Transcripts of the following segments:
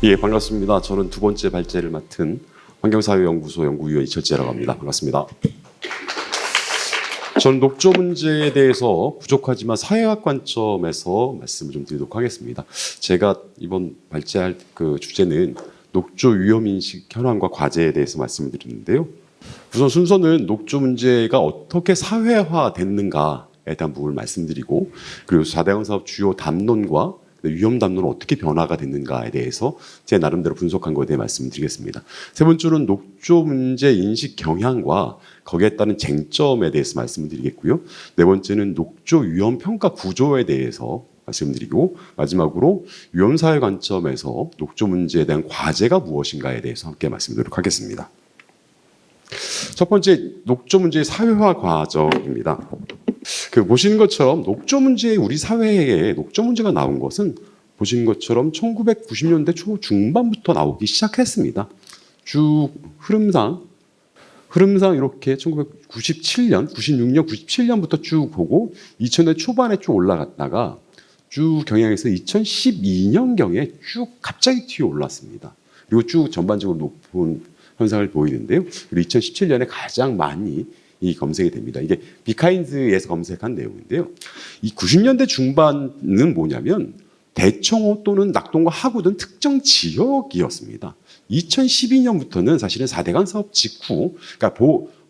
예, 반갑습니다. 저는 두 번째 발제를 맡은 환경사회연구소 연구위원 이철재라고 합니다. 반갑습니다. 저는 녹조 문제에 대해서 부족하지만 사회학 관점에서 말씀을 좀 드리도록 하겠습니다. 제가 이번 발제할 그 주제는 녹조 위험인식 현황과 과제에 대해서 말씀을 드리는데요. 우선 순서는 녹조 문제가 어떻게 사회화됐는가에 대한 부분을 말씀드리고, 그리고 4대강 사업 주요 담론과 위험 담론은 어떻게 변화가 됐는가에 대해서 제 나름대로 분석한 것에 대해 말씀드리겠습니다. 세 번째로는 녹조 문제 인식 경향과 거기에 따른 쟁점에 대해서 말씀을 드리겠고요. 네 번째는 녹조 위험 평가 구조에 대해서 말씀드리고, 마지막으로 위험사회 관점에서 녹조 문제에 대한 과제가 무엇인가에 대해서 함께 말씀드리도록 하겠습니다. 첫 번째, 녹조 문제의 사회화 과정입니다. 보시는 것처럼 녹조 문제에 우리 사회에 녹조 문제가 나온 것은 보시는 것처럼 1990년대 초중반부터 나오기 시작했습니다. 쭉 흐름상 이렇게 1997년, 96년, 97년부터 쭉 보고 2000년 초반에 쭉 올라갔다가 쭉 경향해서 2012년경에 쭉 갑자기 튀어 올랐습니다. 그리고 쭉 전반적으로 높은 현상을 보이는데요. 그리고 2017년에 가장 많이 이 검색이 됩니다. 이게 비카인드에서 검색한 내용인데요. 이 90년대 중반은 뭐냐면 대청호 또는 낙동과 하구 등 특정 지역이었습니다. 2012년부터는 사실은 4대강 사업 직후, 그러니까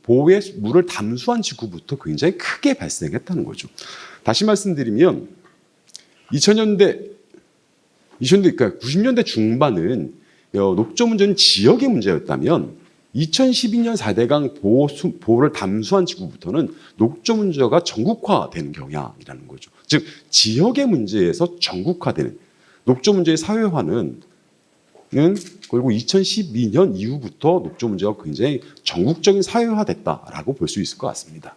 보호의 물을 담수한 직후부터 굉장히 크게 발생했다는 거죠. 다시 말씀드리면 2000년대 그러니까 90년대 중반은 녹조 문제는 지역의 문제였다면 2012년 4대강 보호를 담수한 직후부터는 녹조 문제가 전국화되는 경향이라는 거죠. 즉 지역의 문제에서 전국화되는 녹조 문제의 사회화는 그리고 2012년 이후부터 녹조 문제가 굉장히 전국적인 사회화됐다라고 볼 수 있을 것 같습니다.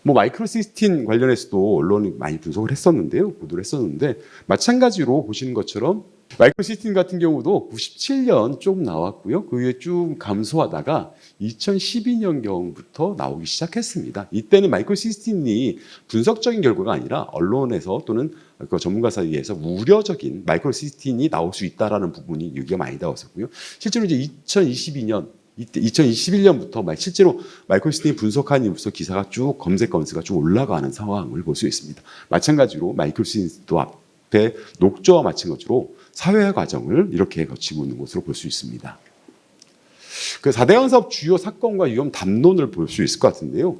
마이크로시스틴 관련해서도 언론이 많이 분석을 했었는데요. 보도를 했었는데 마찬가지로 보시는 것처럼 마이크로시스틴 같은 경우도 97년 좀 나왔고요. 그 후에 쭉 감소하다가 2012년경부터 나오기 시작했습니다. 이때는 마이크로시스틴이 분석적인 결과가 아니라 언론에서 또는 그 전문가 사이에서 우려적인 마이크로시스틴이 나올 수 있다라는 부분이 얘기가 많이 나왔었고요. 실제로 이제 2021년부터 실제로 마이크로시스틴 분석한 이후부터 기사가 쭉 검색 건수가 쭉 올라가는 상황을 볼 수 있습니다. 마찬가지로 마이크로시스틴도 앞에 녹조와 마찬가지로 사회화 과정을 이렇게 거치고 있는 것으로 볼 수 있습니다. 그 4대강 사업 주요 사건과 위험 담론을 볼 수 있을 것 같은데요.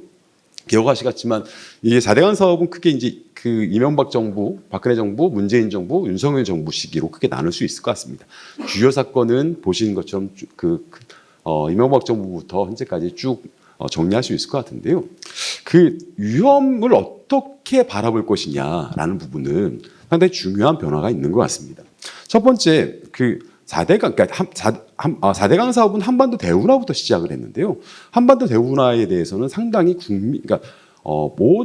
기억하시겠지만 이게 4대강 사업은 크게 이제 그 이명박 정부, 박근혜 정부, 문재인 정부, 윤석열 정부 시기로 크게 나눌 수 있을 것 같습니다. 주요 사건은 보시는 것처럼 이명박 정부부터 현재까지 쭉 정리할 수 있을 것 같은데요. 그 위험을 어떻게 바라볼 것이냐라는 부분은 상당히 중요한 변화가 있는 것 같습니다. 첫 번째, 4대강 사업은 한반도 대운하부터 시작을 했는데요. 한반도 대운하에 대해서는 상당히 그러니까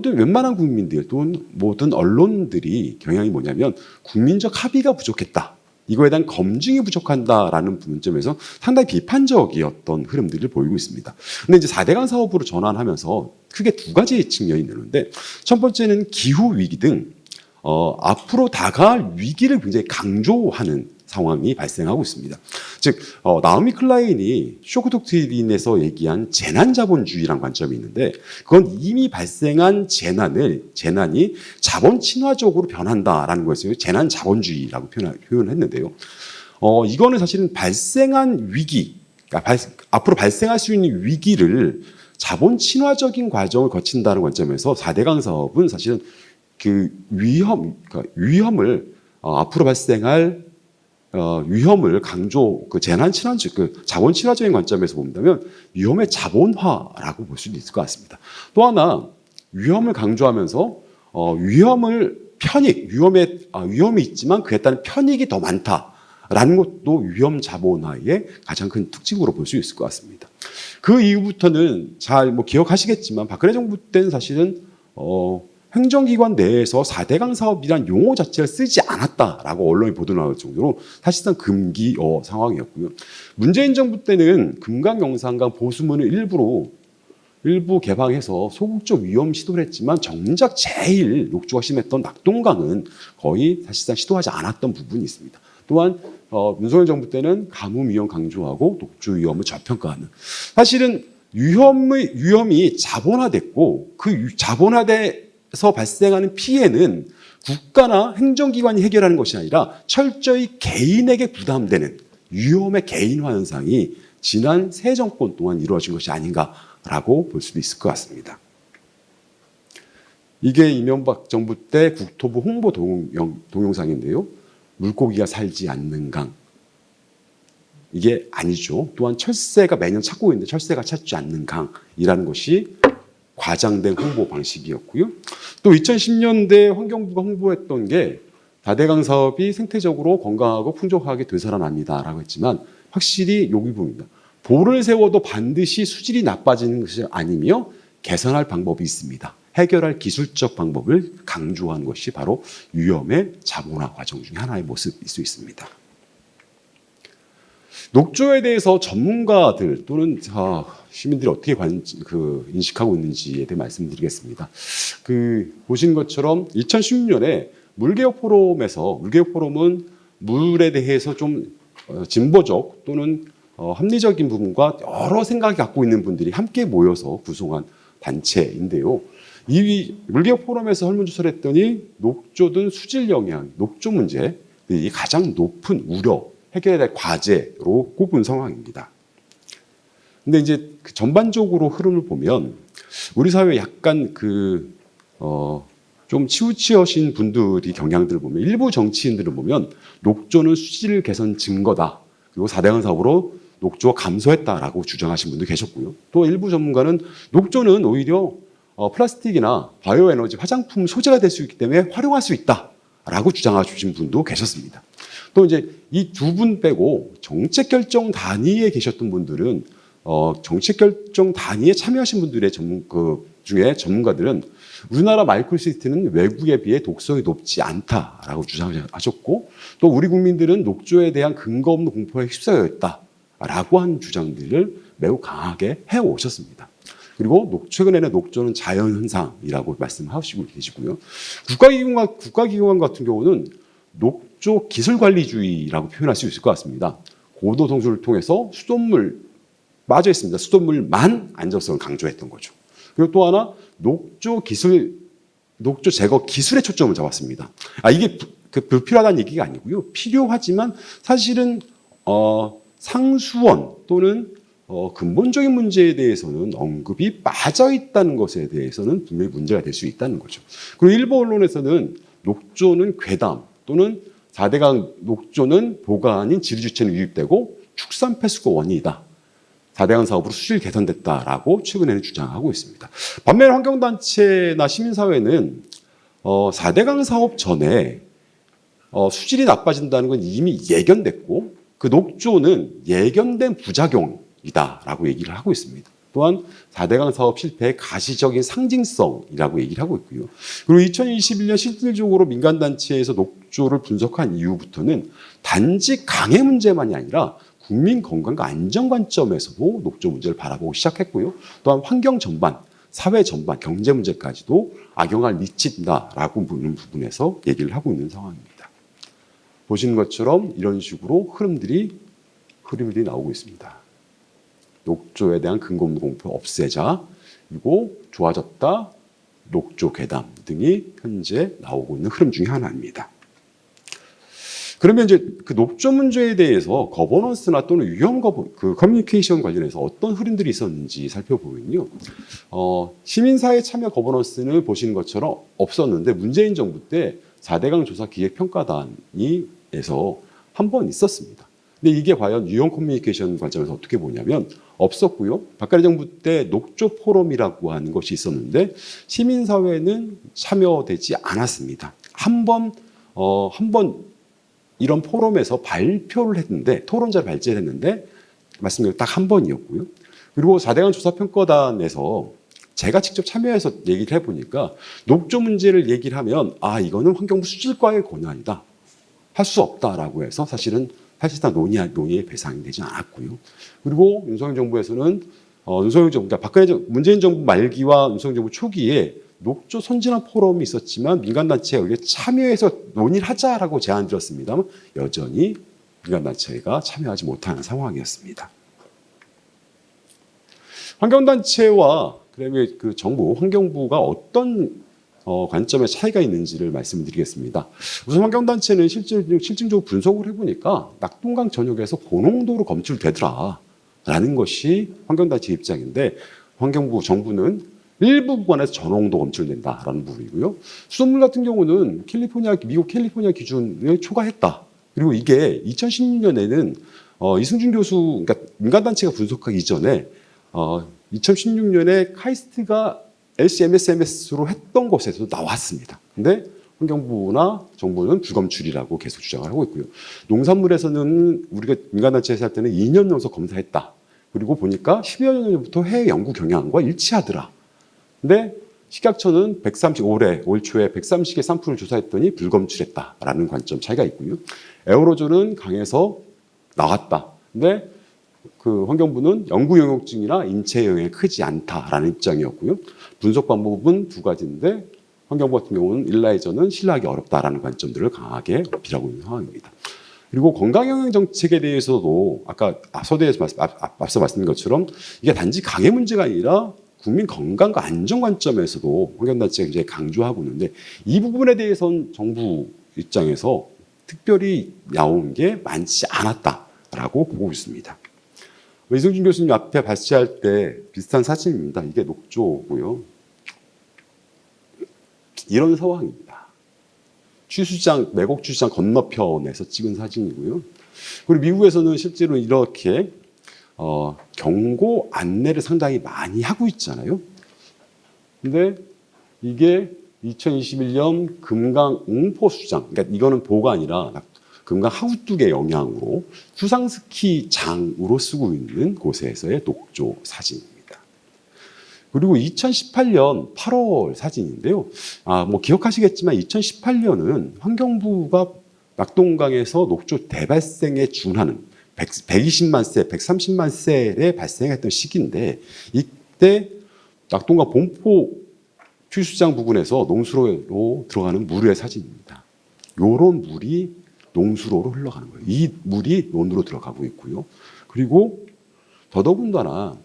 웬만한 국민들 또는 모든 언론들이 경향이 뭐냐면 국민적 합의가 부족했다. 이거에 대한 검증이 부족한다라는 문점에서 상당히 비판적이었던 흐름들을 보이고 있습니다. 근데 이제 4대강 사업으로 전환하면서 크게 두 가지 측면이 있는데, 첫 번째는 기후 위기 등 앞으로 다가올 위기를 굉장히 강조하는 상황이 발생하고 있습니다. 즉 나오미 클라인이 쇼크 독트린에서 얘기한 재난자본주의라는 관점이 있는데, 그건 이미 발생한 재난이 자본 친화적으로 변한다라는 것을 재난자본주의라고 표현을 했는데요. 이거는 사실은 발생한 위기, 그러니까 앞으로 발생할 수 있는 위기를 자본 친화적인 과정을 거친다는 관점에서 4대강 사업은 사실은 그 위험을 앞으로 발생할 위험을 재난 친화적, 자본 친화적인 관점에서 본다면 위험의 자본화라고 볼 수 있을 것 같습니다. 또 하나 위험을 강조하면서 위험이 있지만 그에 따른 편익이 더 많다라는 것도 위험 자본화의 가장 큰 특징으로 볼 수 있을 것 같습니다. 그 이후부터는 잘 기억하시겠지만 박근혜 정부 때는 사실은 행정기관 내에서 4대강 사업이란 용어 자체를 쓰지 않았다라고 언론이 보도 나올 정도로 사실상 금기 상황이었고요. 문재인 정부 때는 금강영산강 보수문을 일부 개방해서 소극적 위험 시도를 했지만 정작 제일 녹조가 심했던 낙동강은 거의 사실상 시도하지 않았던 부분이 있습니다. 또한 윤석열 정부 때는 가뭄 위험 강조하고 녹조 위험을 저평가하는. 사실은 위험이 자본화됐고 그 자본화돼서 발생하는 피해는 국가나 행정기관이 해결하는 것이 아니라 철저히 개인에게 부담되는 위험의 개인화 현상이 지난 새 정권 동안 이루어진 것이 아닌가라고 볼 수도 있을 것 같습니다. 이게 이명박 정부 때 국토부 홍보 동영상인데요. 물고기가 살지 않는 강. 이게 아니죠. 또한 철새가 매년 찾고 있는데 철새가 찾지 않는 강이라는 것이 과장된 홍보 방식이었고요. 또 2010년대 환경부가 홍보했던 게 다대강 사업이 생태적으로 건강하고 풍족하게 되살아납니다라고 했지만 확실히 이 부분입니다. 보를 세워도 반드시 수질이 나빠지는 것이 아니며 개선할 방법이 있습니다. 해결할 기술적 방법을 강조한 것이 바로 위험의 자본화 과정 중에 하나의 모습일 수 있습니다. 녹조에 대해서 전문가들 또는 시민들이 어떻게 인식하고 있는지에 대해 말씀드리겠습니다. 보신 것처럼 2016년에 물개혁 포럼은 물에 대해서 좀 진보적 또는 합리적인 부분과 여러 생각이 갖고 있는 분들이 함께 모여서 구성한 단체인데요. 이 물개혁 포럼에서 설문조사를 했더니 녹조든 수질 영향, 녹조 문제이 가장 높은 우려, 해결해야 될 과제로 꼽은 상황입니다. 근데 이제 전반적으로 흐름을 보면 우리 사회에 약간 좀 치우치신 분들이 경향들을 보면 일부 정치인들을 보면 녹조는 수질 개선 증거다. 그리고 4대강 사업으로 녹조가 감소했다라고 주장하신 분도 계셨고요. 또 일부 전문가는 녹조는 오히려 플라스틱이나 바이오 에너지, 화장품 소재가 될 수 있기 때문에 활용할 수 있다라고 주장하신 분도 계셨습니다. 또 이제 이 두 분 빼고 정책 결정 단위에 계셨던 분들은 정책 결정 단위에 참여하신 분들의 중에 전문가들은 우리나라 마이크로시티는 외국에 비해 독성이 높지 않다라고 주장하셨고 또 우리 국민들은 녹조에 대한 근거 없는 공포에 휩싸여 있다라고 한 주장들을 매우 강하게 해오셨습니다. 그리고 최근에는 녹조는 자연현상이라고 말씀하시고 계시고요. 국가기관 같은 경우는 녹조 기술관리주의라고 표현할 수 있을 것 같습니다. 고도 동수를 통해서 수돗물 빠져 있습니다. 수돗물만 안전성을 강조했던 거죠. 그리고 또 하나 녹조 제거 기술에 초점을 잡았습니다. 이게 불필요하다는 얘기가 아니고요. 필요하지만 사실은 상수원 또는 근본적인 문제에 대해서는 언급이 빠져 있다는 것에 대해서는 분명히 문제가 될 수 있다는 거죠. 그리고 일부 언론에서는 녹조는 괴담 또는 4대강 녹조는 보가 아닌 지리주체는 유입되고 축산 폐수가 원인이다. 4대강 사업으로 수질 개선됐다라고 최근에는 주장하고 있습니다. 반면 환경단체나 시민사회는 4대강 사업 전에 수질이 나빠진다는 건 이미 예견됐고 그 녹조는 예견된 부작용이다라고 얘기를 하고 있습니다. 또한 4대강 사업 실패의 가시적인 상징성이라고 얘기를 하고 있고요. 그리고 2021년 실질적으로 민간단체에서 녹조를 분석한 이후부터는 단지 강의 문제만이 아니라 국민 건강과 안전 관점에서도 녹조 문제를 바라보기 시작했고요. 또한 환경 전반, 사회 전반, 경제 문제까지도 악영향을 미친다라고 보는 부분에서 얘기를 하고 있는 상황입니다. 보시는 것처럼 이런 식으로 흐름들이 나오고 있습니다. 녹조에 대한 근거 없는 공포 없애자, 그리고 좋아졌다, 녹조 괴담 등이 현재 나오고 있는 흐름 중에 하나입니다. 그러면 이제 그 녹조 문제에 대해서 거버넌스나 또는 커뮤니케이션 관련해서 어떤 흐름들이 있었는지 살펴보면요. 시민사회 참여 거버넌스는 보시는 것처럼 없었는데 문재인 정부 때 4대강 조사 기획평가단에서 한 번 있었습니다. 근데 이게 과연 유형 커뮤니케이션 관점에서 어떻게 보냐면 없었고요. 박근혜 정부 때 녹조 포럼이라고 하는 것이 있었는데 시민사회는 참여되지 않았습니다. 한 번 이런 포럼에서 발표를 했는데 토론자를 발제했는데 말씀드린 딱 한 번이었고요. 그리고 4대강 조사평가단에서 제가 직접 참여해서 얘기를 해보니까 녹조 문제를 얘기를 하면 이거는 환경부 수질과의 권한이다. 할 수 없다라고 해서 사실상 논의의 배상이 되지 않았고요. 그리고 윤석열 정부에서는 그러니까 문재인 정부 말기와 윤석열 정부 초기에 녹조 선진화 포럼이 있었지만 민간단체가 여기에 참여해서 논의를 하자라고 제안 드렸습니다만 여전히 민간단체가 참여하지 못하는 상황이었습니다. 환경단체와 그다음에 그 정부, 환경부가 어떤 관점의 차이가 있는지를 말씀드리겠습니다. 우선 환경단체는 실증적으로 분석을 해보니까 낙동강 전역에서 고농도로 검출되더라라는 것이 환경단체 입장인데 환경부, 정부는 일부 구간에서 저농도 검출된다라는 부분이고요. 수돗물 같은 경우는 미국 캘리포니아 기준을 초과했다. 그리고 이게 2016년에는 이승준 교수, 그러니까 민간단체가 분석하기 이전에 2016년에 카이스트가 LCMSMS로 했던 것에서도 나왔습니다. 근데 환경부나 정부는 불검출이라고 계속 주장을 하고 있고요. 농산물에서는 우리가 민간단체에서 할 때는 2년 연속 검사했다. 그리고 보니까 10여 년 전부터 해외 연구 경향과 일치하더라. 근데 식약처는 올 초에 130개 샘플을 조사했더니 불검출했다라는 관점 차이가 있고요. 에어로졸은 강에서 나왔다. 근데 그 환경부는 연구 영역증이나 인체 영향이 크지 않다라는 입장이었고요. 분석 방법은 두 가지인데 환경부 같은 경우는 일라이저는 신뢰하기 어렵다라는 관점들을 강하게 어필하고 있는 상황입니다. 그리고 건강영양 정책에 대해서도 아까 앞서 말씀드린 것처럼 이게 단지 강의 문제가 아니라 국민 건강과 안전 관점에서도 환경단체가 굉장히 강조하고 있는데 이 부분에 대해서는 정부 입장에서 특별히 나온 게 많지 않았다라고 보고 있습니다. 이승준 교수님 앞에 발제할 때 비슷한 사진입니다. 이게 녹조고요. 이런 상황입니다. 매곡 취수장 건너편에서 찍은 사진이고요. 그리고 미국에서는 실제로 이렇게 경고 안내를 상당히 많이 하고 있잖아요. 근데 이게 2021년 금강 웅포수장, 그러니까 이거는 보가 아니라 금강 하우뚝의 영향으로 수상스키장으로 쓰고 있는 곳에서의 녹조 사진입니다. 그리고 2018년 8월 사진인데요. 뭐 기억하시겠지만 2018년은 환경부가 낙동강에서 녹조 대발생에 준하는 120만 셀, 130만 셀에 발생했던 시기인데 이때 낙동강 봉포 취수장 부근에서 농수로로 들어가는 물의 사진입니다. 이런 물이 농수로로 흘러가는 거예요. 이 물이 논으로 들어가고 있고요. 그리고 더더군다나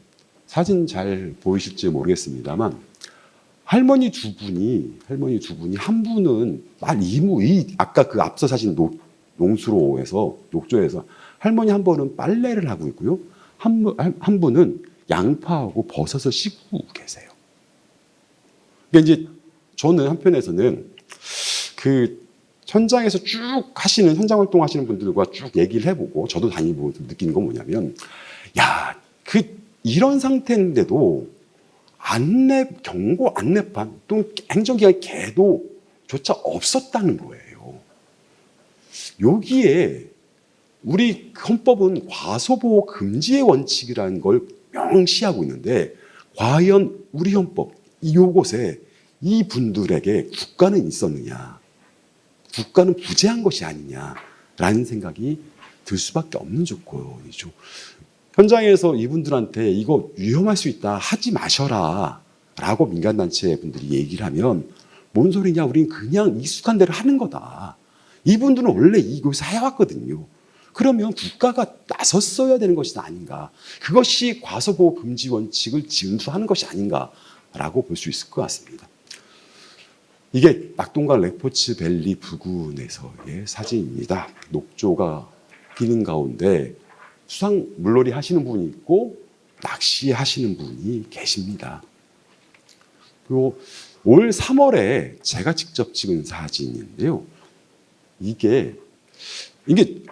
사진 잘 보이실지 모르겠습니다만 할머니 두 분이 한 분은 아까 그 앞서 사진 농수로에서 녹조에서 할머니 한 분은 빨래를 하고 있고요. 한 분은 양파하고 버섯을 씻고 계세요. 그러니까 이제 저는 한편에서는 그 현장에서 쭉 현장 활동하시는 분들과 쭉 얘기를 해보고 저도 다니고 느끼는 건 뭐냐면 이런 상태인데도 경고 안내판 또는 행정기관의 계도조차 없었다는 거예요. 여기에 우리 헌법은 과소보호 금지의 원칙이라는 걸 명시하고 있는데 과연 우리 헌법 이곳에 이분들에게 국가는 있었느냐, 국가는 부재한 것이 아니냐라는 생각이 들 수밖에 없는 조건이죠. 현장에서 이분들한테 이거 위험할 수 있다 하지 마셔라 라고 민간단체 분들이 얘기를 하면 뭔 소리냐, 우린 그냥 익숙한 대로 하는 거다. 이분들은 원래 이곳에 해왔거든요. 그러면 국가가 나섰어야 되는 것이 아닌가, 그것이 과소보호 금지 원칙을 준수하는 것이 아닌가라고 볼 수 있을 것 같습니다. 이게 낙동강 레포츠 밸리 부근에서의 사진입니다. 녹조가 기는 가운데 수상 물놀이 하시는 분이 있고 낚시하시는 분이 계십니다. 그리고 올 3월에 제가 직접 찍은 사진인데요. 이게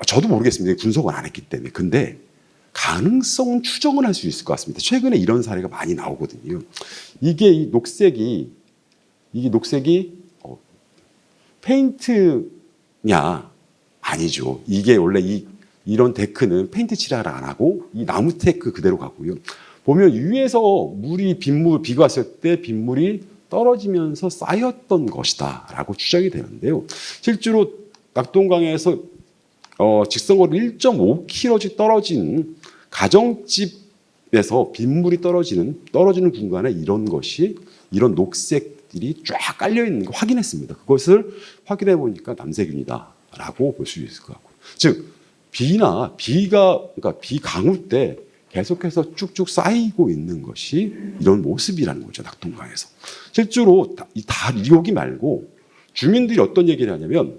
저도 모르겠습니다. 분석을 안 했기 때문에. 근데 가능성은 추정은 할 수 있을 것 같습니다. 최근에 이런 사례가 많이 나오거든요. 이 녹색이 페인트냐? 아니죠. 이게 원래 이런 데크는 페인트 칠을 안 하고 이 나무 테크 그대로 가고요. 보면 위에서 비가 왔을 때 빗물이 떨어지면서 쌓였던 것이다라고 추정이 되는데요. 실제로 낙동강에서 직선거리 1.5km 떨어진 가정집에서 빗물이 떨어지는 공간에 이런 녹색 기억들이 쫙 깔려 있는 거 확인했습니다. 그것을 확인해 보니까 남세균이다라고 볼 수 있을 것 같고, 즉 비가 그러니까 비강우 때 계속해서 쭉쭉 쌓이고 있는 것이 이런 모습이라는 거죠. 낙동강에서 실제로 여기 말고 주민들이 어떤 얘기를 하냐면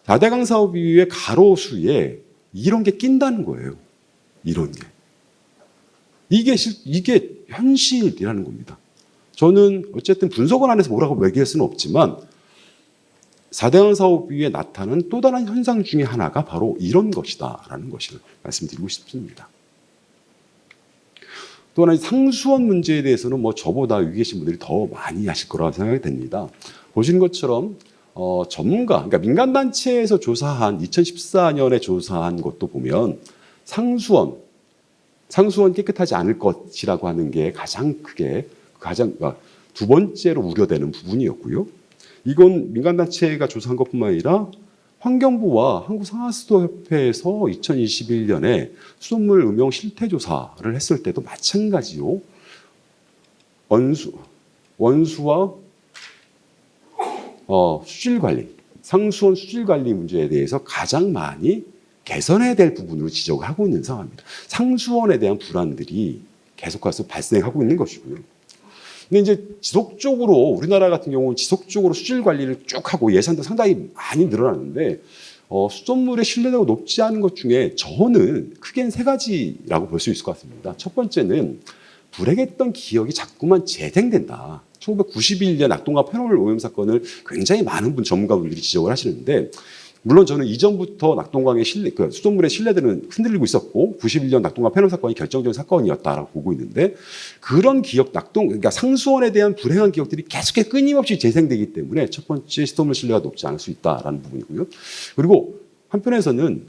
4대강 사업 이후에 가로수에 이런 게 낀다는 거예요. 이런 게. 이게 현실이라는 겁니다. 저는 어쨌든 분석원 안에서 뭐라고 얘기할 수는 없지만 4대강 사업 이후에 나타난 또 다른 현상 중에 하나가 바로 이런 것이다라는 것을 말씀드리고 싶습니다. 또 하나 상수원 문제에 대해서는 뭐 저보다 위에 계신 분들이 더 많이 하실 거라고 생각이 됩니다. 보시는 것처럼 전문가, 그러니까 민간단체에서 조사한 2014년에 조사한 것도 보면 상수원 깨끗하지 않을 것이라고 하는 게 가장 두 번째로 우려되는 부분이었고요. 이건 민간단체가 조사한 것뿐만 아니라 환경부와 한국상하수도협회에서 2021년에 수돗물 음용 실태조사를 했을 때도 마찬가지로 원수와 수질관리, 상수원 수질관리 문제에 대해서 가장 많이 개선해야 될 부분으로 지적을 하고 있는 상황입니다. 상수원에 대한 불안들이 계속해서 발생하고 있는 것이고요. 근데 이제 지속적으로 우리나라 같은 경우는 지속적으로 수질 관리를 쭉 하고 예산도 상당히 많이 늘어났는데 수돗물의 신뢰도가 높지 않은 것 중에 저는 크게는 세 가지라고 볼 수 있을 것 같습니다. 첫 번째는 불행했던 기억이 자꾸만 재생된다. 1991년 낙동강 폐노물 오염 사건을 굉장히 많은 전문가분들이 지적을 하시는데, 물론 저는 이전부터 낙동강의 수돗물의 신뢰도는 흔들리고 있었고 91년 낙동강 폐노 사건이 결정적인 사건이었다라고 보고 있는데, 그런 기억, 그러니까 상수원에 대한 불행한 기억들이 계속해서 끊임없이 재생되기 때문에 첫 번째 수돗물 신뢰가 높지 않을 수 있다라는 부분이고요. 그리고 한편에서는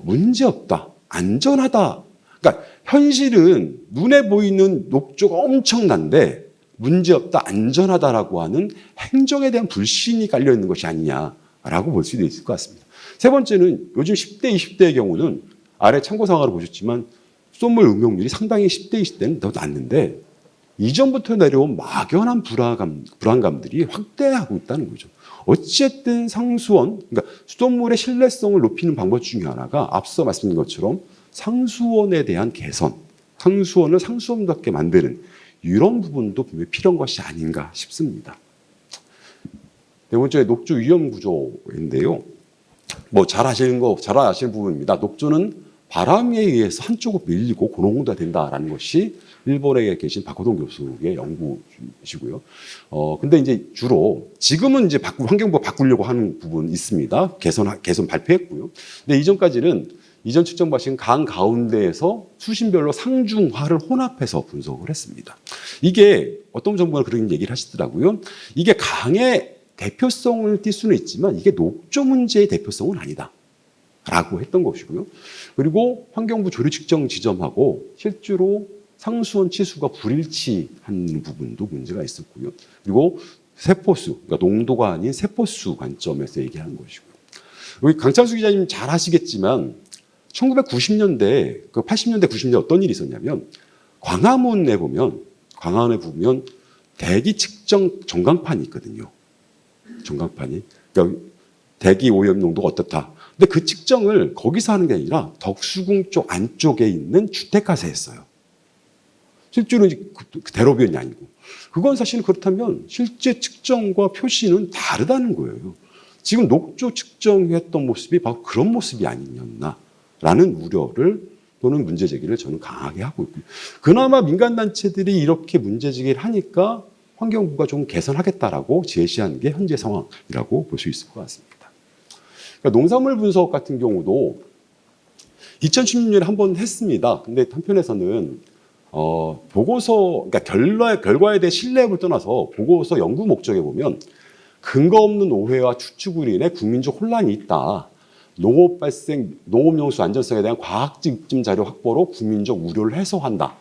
문제없다, 안전하다. 그러니까 현실은 눈에 보이는 녹조가 엄청난데 문제없다, 안전하다라고 하는 행정에 대한 불신이 깔려 있는 것이 아니냐라고 볼 수도 있을 것 같습니다. 세 번째는 요즘 10대, 20대의 경우는 아래 참고사항으로 보셨지만 수돗물 음용률이 상당히 10대, 20대는 더 낮는데 이전부터 내려온 막연한 불안감들이 확대하고 있다는 거죠. 어쨌든 상수원, 그러니까 수돗물의 신뢰성을 높이는 방법 중에 하나가 앞서 말씀드린 것처럼 상수원에 대한 개선, 상수원을 상수원답게 만드는 이런 부분도 분명히 필요한 것이 아닌가 싶습니다. 네 번째, 녹조 위험 구조인데요. 잘 아시는 부분입니다. 녹조는 바람에 의해서 한쪽으로 밀리고 고농도가 된다라는 것이 일본에 계신 박호동 교수의 연구이시고요. 근데 이제 주로 지금은 이제 환경부가 바꾸려고 하는 부분이 있습니다. 개선 발표했고요. 근데 이전 측정 방식은 강 가운데에서 수심별로 상중하를 혼합해서 분석을 했습니다. 이게 어떤 전문가가 그런 얘기를 하시더라고요. 이게 강의 대표성을 띌 수는 있지만 이게 녹조 문제의 대표성은 아니다 라고 했던 것이고요. 그리고 환경부 조류 측정 지점하고 실제로 상수원 치수가 불일치한 부분도 문제가 있었고요. 그리고 세포수, 그러니까 농도가 아닌 세포수 관점에서 얘기하는 것이고요. 여기 강창수 기자님 잘 아시겠지만 1990년대, 80년대, 90년대 어떤 일이 있었냐면 광화문에 보면 대기 측정 전광판이 있거든요. 전광판이. 그러니까 대기 오염 농도가 어떻다. 근데 그 측정을 거기서 하는 게 아니라 덕수궁 쪽 안쪽에 있는 주택가에서 했어요. 실제로 대로변이 아니고. 그건 사실 그렇다면 실제 측정과 표시는 다르다는 거예요. 지금 녹조 측정했던 모습이 바로 그런 모습이 아니었나라는 우려를 또는 문제 제기를 저는 강하게 하고 있고요. 그나마 민간단체들이 이렇게 문제 제기를 하니까 환경부가 좀 개선하겠다라고 제시한 게 현재 상황이라고 볼 수 있을 것 같습니다. 그러니까 농산물 분석 같은 경우도 2016년에 한 번 했습니다. 근데 한편에서는 보고서, 그러니까 결과에 대해 신뢰를 떠나서 보고서 연구 목적에 보면 근거 없는 오해와 추측으로 인해 국민적 혼란이 있다. 농업용수 안전성에 대한 과학적 입증 자료 확보로 국민적 우려를 해소한다.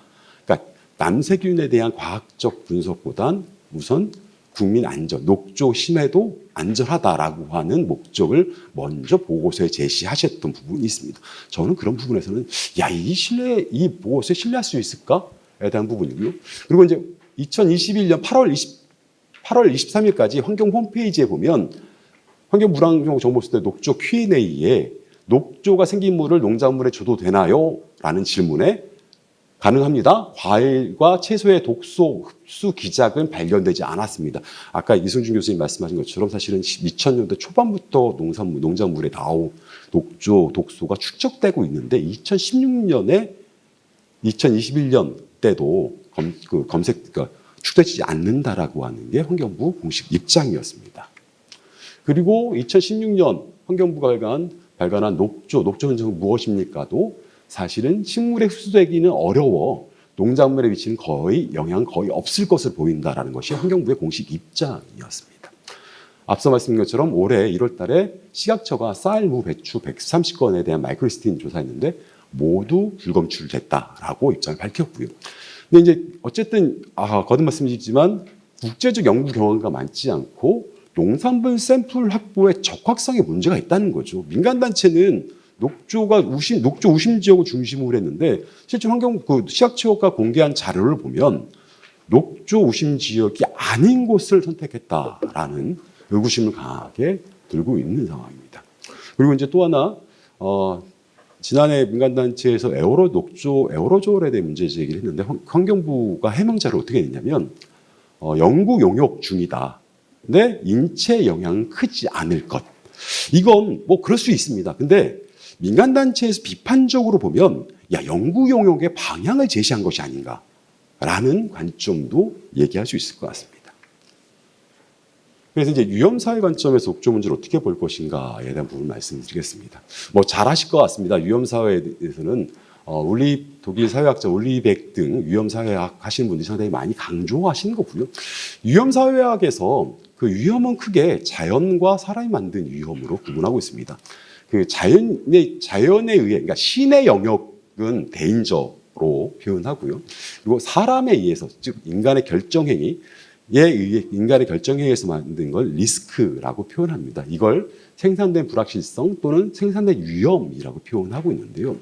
그러니까 남세균에 대한 과학적 분석보단 우선 국민 안전, 녹조 심해도 안전하다라고 하는 목적을 먼저 보고서에 제시하셨던 부분이 있습니다. 저는 그런 부분에서는 이 보고서에 신뢰할 수 있을까에 대한 부분이고요. 그리고 이제 2021년 8월 8월 23일까지 환경 홈페이지에 보면 환경불안정보수대 녹조 Q&A에 녹조가 생긴 물을 농작물에 줘도 되나요? 라는 질문에 가능합니다. 과일과 채소의 독소 흡수 기작은 발견되지 않았습니다. 아까 이승준 교수님 말씀하신 것처럼 사실은 2000년대 초반부터 농작물에 나온 녹조, 독소가 축적되고 있는데 2016년에 2021년 때도 축적되지 않는다라고 하는 게 환경부 공식 입장이었습니다. 그리고 2016년 환경부가 발간한 녹조 현상은 무엇입니까도 사실은 식물에 흡수되기는 어려워 농작물에 미치는 영향 거의 없을 것으로 보인다라는 것이 환경부의 공식 입장이었습니다. 앞서 말씀드린 것처럼 올해 1월 달에 시각처가 쌀, 무, 배추 130건에 대한 마이크로시틴 조사했는데 모두 불검출됐다라고 입장을 밝혔고요. 근데 이제 어쨌든 거듭 말씀드리지만 국제적 연구 경험과 많지 않고 농산물 샘플 확보에 적확성에 문제가 있다는 거죠. 민간단체는 녹조 우심 지역을 중심으로 했는데 실제 시각처가 공개한 자료를 보면 녹조 우심 지역이 아닌 곳을 선택했다라는 의구심을 강하게 들고 있는 상황입니다. 그리고 이제 또 하나 지난해 민간단체에서 에어로졸에 대해 문제 제기를 했는데 환경부가 해명자를 어떻게 냈냐면 연구 용역 중이다. 근데 인체 영향은 크지 않을 것. 이건 뭐 그럴 수 있습니다. 근데 민간단체에서 비판적으로 보면 연구 용역의 방향을 제시한 것이 아닌가라는 관점도 얘기할 수 있을 것 같습니다. 그래서 이제 위험사회 관점에서 녹조 문제를 어떻게 볼 것인가에 대한 부분 말씀드리겠습니다. 뭐 잘 아실 것 같습니다. 위험사회에 대해서는 독일 사회학자 울리백 등 위험사회학 하시는 분들이 상당히 많이 강조하시는 거고요. 위험사회학에서 그 위험은 크게 자연과 사람이 만든 위험으로 구분하고 있습니다. 그 자연에 의해, 그러니까 신의 영역은 데인저로 표현하고요. 그리고 사람에 의해서, 즉 인간의 결정행위에 의해서 만든 걸 리스크라고 표현합니다. 이걸 생산된 불확실성 또는 생산된 위험이라고 표현하고 있는데요.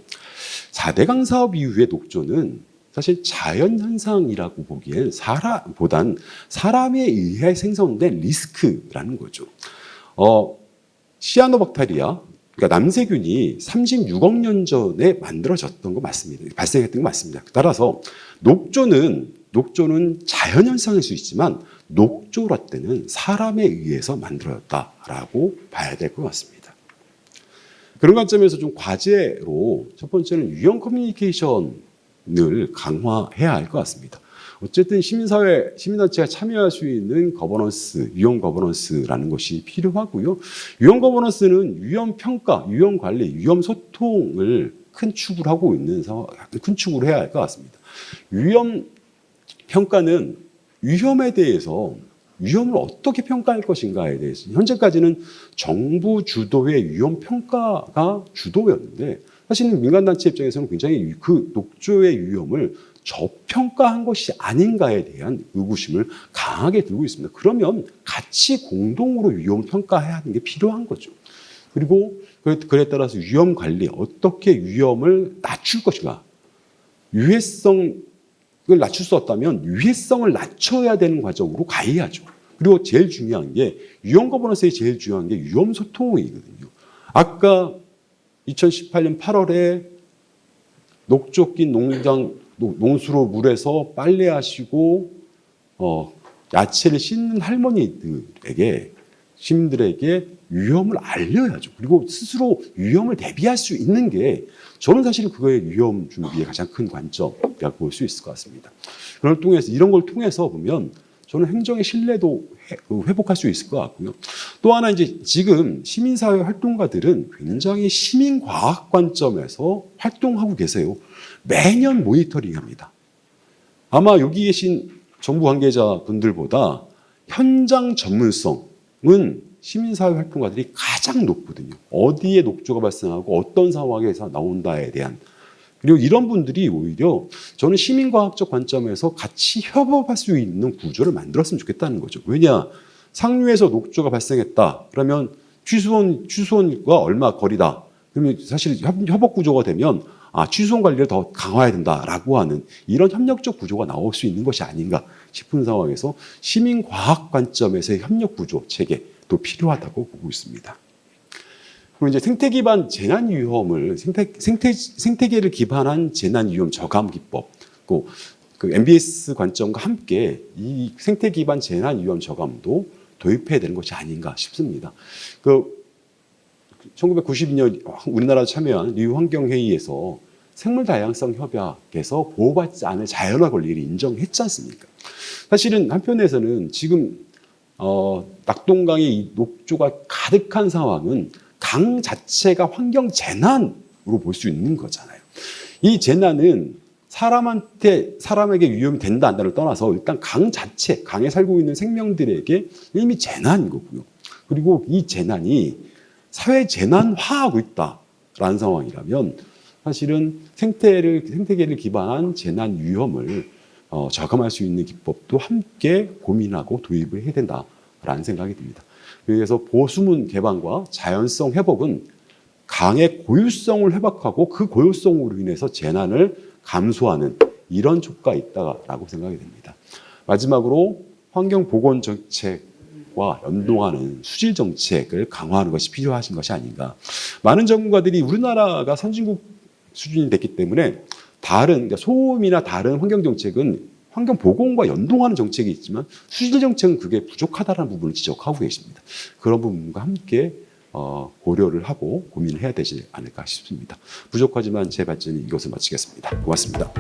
4대강 사업 이후의 녹조는 사실 자연현상이라고 보기엔 사람에 의해 생성된 리스크라는 거죠. 시아노박테리아, 그러니까 남세균이 36억 년 전에 만들어졌던 거 맞습니다. 발생했던 거 맞습니다. 따라서 녹조는 자연현상일 수 있지만 녹조라 때는 사람에 의해서 만들어졌다라고 봐야 될 것 같습니다. 그런 관점에서 좀 과제로 첫 번째는 유형 커뮤니케이션을 강화해야 할 것 같습니다. 어쨌든 시민단체가 참여할 수 있는 유형 거버넌스라는 것이 필요하고요. 유형 거버넌스는 유형 평가, 유형 관리, 유형 소통을 큰 축으로 하고 있는 큰 축으로 해야 할 것 같습니다. 유형 평가는 위험에 대해서 위험을 어떻게 평가할 것인가에 대해서 현재까지는 정부 주도의 위험 평가가 주도였는데 사실은 민간단체 입장에서는 굉장히 그 녹조의 위험을 저평가한 것이 아닌가에 대한 의구심을 강하게 들고 있습니다. 그러면 같이 공동으로 위험 평가해야 하는 게 필요한 거죠. 그리고 그에 따라서 위험 관리, 어떻게 위험을 낮출 것인가. 유해성을 낮출 수 없다면 유해성을 낮춰야 되는 과정으로 가야죠. 그리고 제일 중요한 게 유형 거버넌스의 제일 중요한 게 위험 소통이거든요. 아까 2018년 8월에 녹조 낀 농수로 물에서 빨래하시고 야채를 씻는 할머니들에게 시민들에게 위험을 알려야죠. 그리고 스스로 위험을 대비할 수 있는 게 저는 사실 그거의 위험 준비의 가장 큰 관점이라고 볼 수 있을 것 같습니다. 이런 걸 통해서 보면 저는 행정의 신뢰도 회복할 수 있을 것 같고요. 또 하나 이제 지금 시민사회 활동가들은 굉장히 시민과학 관점에서 활동하고 계세요. 매년 모니터링합니다. 아마 여기 계신 정부 관계자분들보다 현장 전문성은 시민사회 활동가들이 가장 높거든요. 어디에 녹조가 발생하고 어떤 상황에서 나온다에 대한. 그리고 이런 분들이 오히려 저는 시민과학적 관점에서 같이 협업할 수 있는 구조를 만들었으면 좋겠다는 거죠. 왜냐? 상류에서 녹조가 발생했다. 그러면 취수원과 얼마 거리다. 그러면 사실 협업 구조가 되면 취수원 관리를 더 강화해야 된다라고 하는 이런 협력적 구조가 나올 수 있는 것이 아닌가 싶은 상황에서 시민과학 관점에서의 협력 구조 체계도 필요하다고 보고 있습니다. 그리고 이제 생태 기반 재난 위험을 생태계를 기반한 재난 위험 저감 기법, 그 MBS 관점과 함께 이 생태 기반 재난 위험 저감도 도입해야 되는 것이 아닌가 싶습니다. 1992년 우리나라가 참여한 리우 환경회의에서 생물 다양성 협약에서 보호받지 않을 자연화 권리를 인정했지 않습니까? 사실은 한편에서는 지금 낙동강의 이 녹조가 가득한 상황은 강 자체가 환경 재난으로 볼 수 있는 거잖아요. 이 재난은 사람에게 위험이 된다 안 된다를 떠나서 일단 강 자체, 강에 살고 있는 생명들에게 이미 재난인 거고요. 그리고 이 재난이 사회 재난화하고 있다라는 상황이라면 사실은 생태계를 기반한 재난 위험을 저감할 수 있는 기법도 함께 고민하고 도입을 해야 된다라는 생각이 듭니다. 그래서 보수문 개방과 자연성 회복은 강의 고유성을 회복하고 그 고유성으로 인해서 재난을 감소하는 이런 효과가 있다라고 생각이 됩니다. 마지막으로 환경보건 정책과 연동하는 수질 정책을 강화하는 것이 필요하신 것이 아닌가. 많은 전문가들이 우리나라가 선진국 수준이 됐기 때문에 그러니까 소음이나 다른 환경 정책은 환경 보건과 연동하는 정책이 있지만 수질 정책은 그게 부족하다는 부분을 지적하고 계십니다. 그런 부분과 함께 고려를 하고 고민을 해야 되지 않을까 싶습니다. 부족하지만 제 발제는 이것을 마치겠습니다. 고맙습니다.